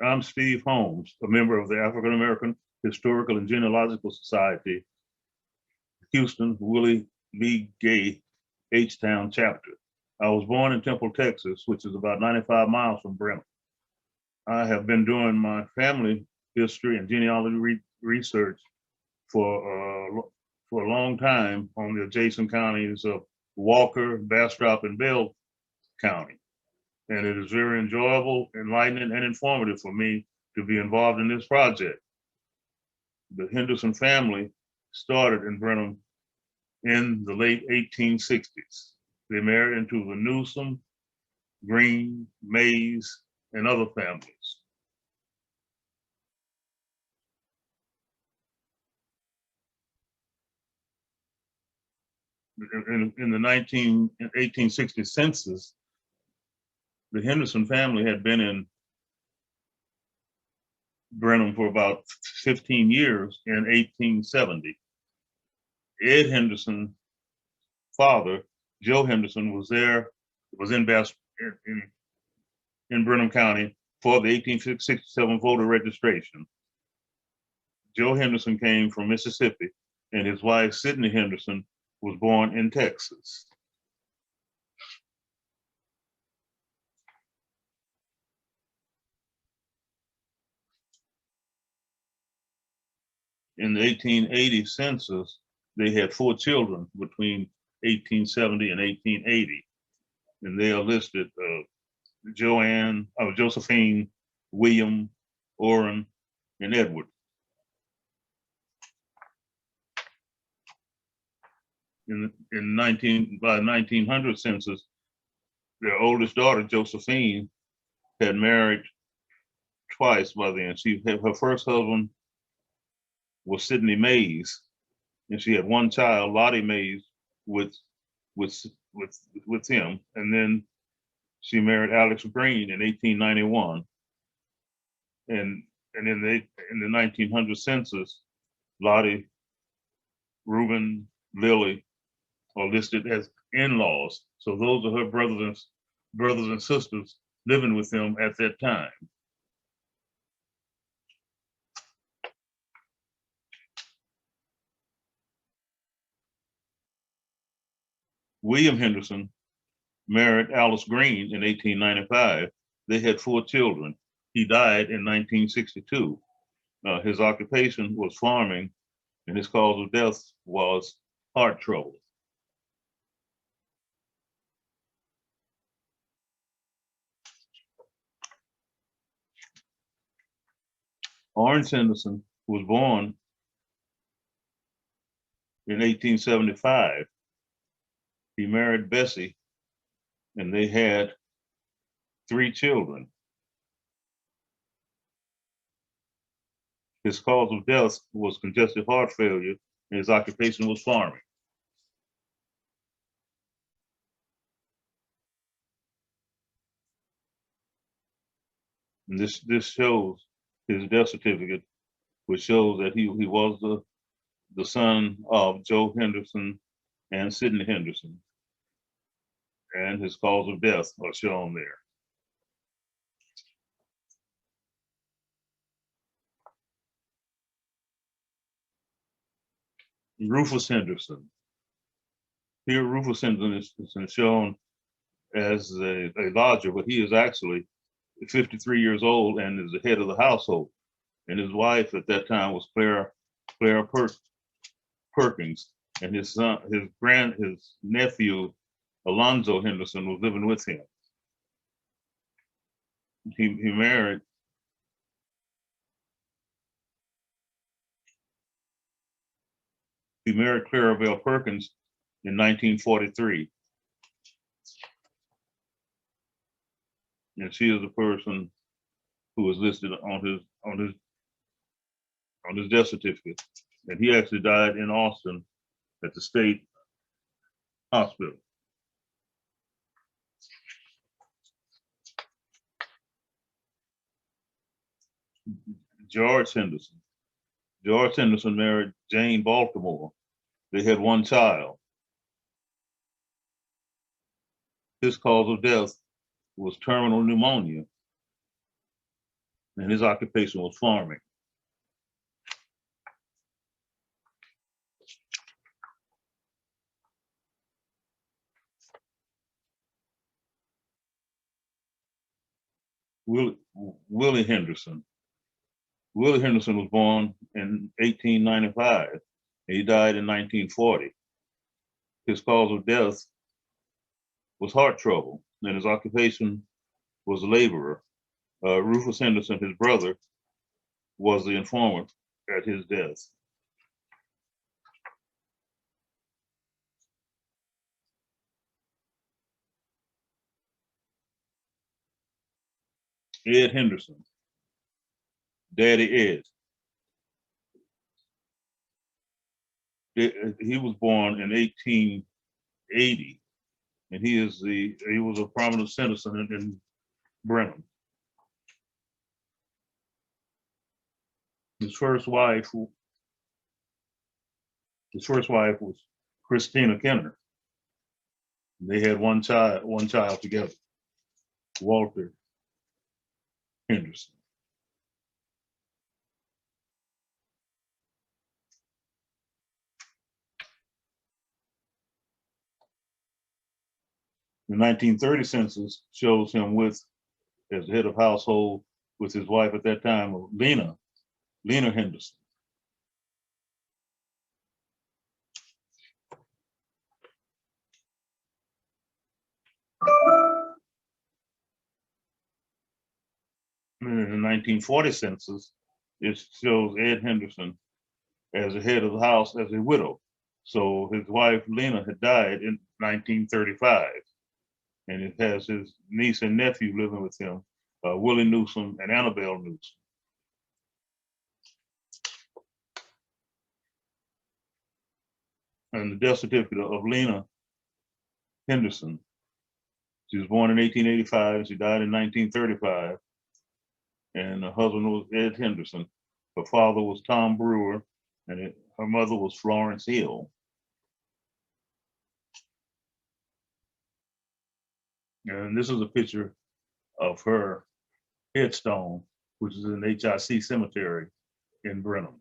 I'm Steve Holmes, a member of the African American Historical and Genealogical Society, Houston Willie B. Gay H-Town chapter. I was born in Temple, Texas, which is about 95 miles from Brenham. I have been doing my family history and genealogy research for a long time on the adjacent counties of Walker, Bastrop, and Bell County. And it is very enjoyable, enlightening, and informative for me to be involved in this project. The Henderson family started in Brenham in the late 1860s. They married into the Newsom, Greene, Mays, and other families. In the 1860 census, the Henderson family had been in Brenham for about 15 years in 1870. Ed Henderson, father, Joe Henderson, was in Brenham County for the 1867 voter registration. Joe Henderson came from Mississippi, and his wife, Sidney Henderson, was born in Texas. In the 1880 census, they had 4 children between 1870 and 1880. And they are listed Josephine, William, Orrin, and Edward. By 1900 census, their oldest daughter, Josephine, had married twice by then. Her first husband was Sidney Mays, and she had one child, Lottie Mays, with him. And then she married Alex Greene in 1891. And in the 1900 census, Lottie, Reuben, Lily are listed as in-laws. So those are her brothers and sisters living with them at that time. William Henderson married Alice Greene in 1895. They had 4 children. He died in 1962. His occupation was farming, and his cause of death was heart trouble. Orange Henderson was born in 1875. He married Bessie, and they had 3 children. His cause of death was congestive heart failure, and his occupation was farming. And this shows his death certificate, which shows that he was the son of Joe Henderson and Sidney Henderson. And his cause of death are shown there. Rufus Henderson. Here, Rufus Henderson is shown as a lodger, but he is actually 53 years old and is the head of the household. And his wife at that time was Clara Perkins, and his nephew, Alonzo Henderson, was living with him. He married Clarabelle Perkins in 1943. And she is the person who was listed on his death certificate. And he actually died in Austin at the state hospital. George Henderson. George Henderson married Jane Baltimore. They had 1 child. His cause of death was terminal pneumonia. and his occupation was farming. Willie Henderson. Willie Henderson was born in 1895. He died in 1940. His cause of death was heart trouble, and his occupation was a laborer. Rufus Henderson, his brother, was the informant at his death. Ed Henderson, Daddy Ed. He was born in 1880, and he was a prominent citizen in Brenham. His first wife was Christina Kenner. They had one child together, Walter Henderson. The 1930 census shows him as the head of household with his wife at that time, Lena Henderson. And in the 1940 census, it shows Ed Henderson as the head of the house as a widow. So his wife, Lena, had died in 1935. And it has his niece and nephew living with him, Willie Newsom and Annabelle Newsom. And the death certificate of Lena Henderson. She was born in 1885 and she died in 1935. And her husband was Ed Henderson. Her father was Tom Brewer, and her mother was Florence Hill. And this is a picture of her headstone, which is in HIC Cemetery in Brenham.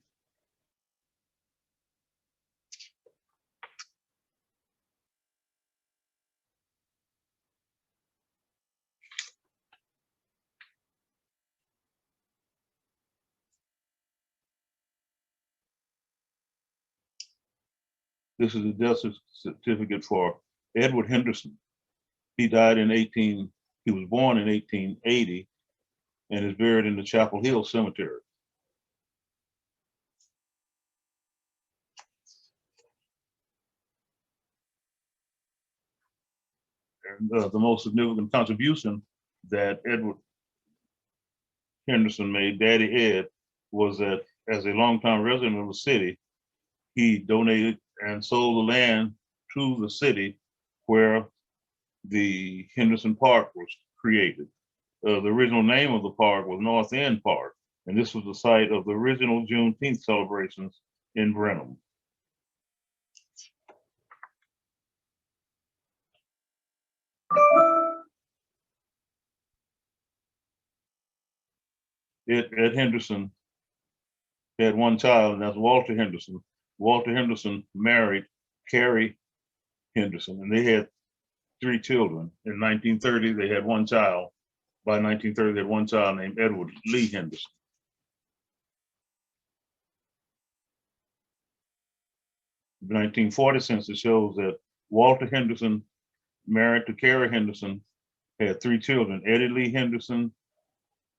This is a death certificate for Edward Henderson. He died he was born in 1880 and is buried in the Chapel Hill Cemetery. And the most significant contribution that Edward Henderson made, Daddy Ed, was that as a longtime resident of the city, he donated and sold the land to the city where the Henderson Park was created. The original name of the park was North End Park, and this was the site of the original Juneteenth celebrations in Brenham. Ed Henderson had one child, and that's Walter Henderson. Walter Henderson married Carrie Henderson, and they had 3 children. In 1930, they had one child. By 1930, they had one child named Edward Lee Henderson. The 1940 census shows that Walter Henderson, married to Carrie Henderson, had 3 children, Eddie Lee Henderson,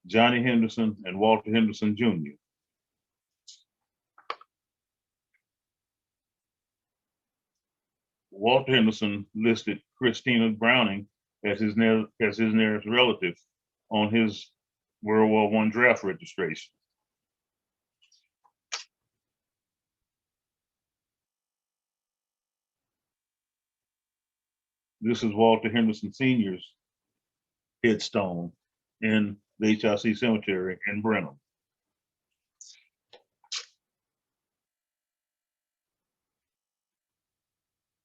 Johnny Henderson, and Walter Henderson Jr. Walter Henderson listed Christina Browning as his nearest relative on his World War I draft registration. This is Walter Henderson Sr.'s headstone in the HIC Cemetery in Brenham.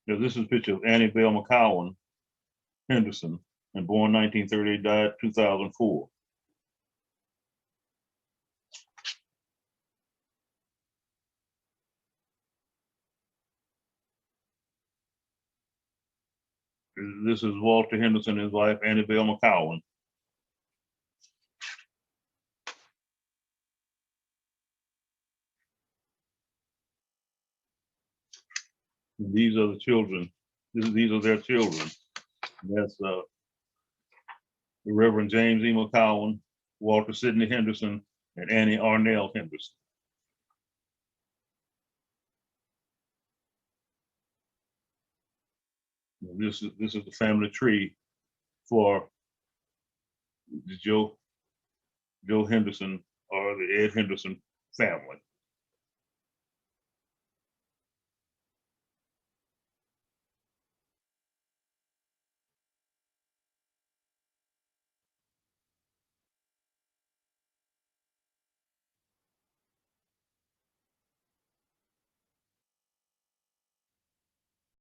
Now, this is a picture of Annie Bell McCowan Henderson, and born 1930, died 2004. This is Walter Henderson and his wife, Annabelle McCowan. And these are the children. These are their children. And that's the Reverend James E. McCowan, Walter Sidney Henderson, and Annie Arnell Henderson. And this is the family tree for the Joe Henderson or the Ed Henderson family.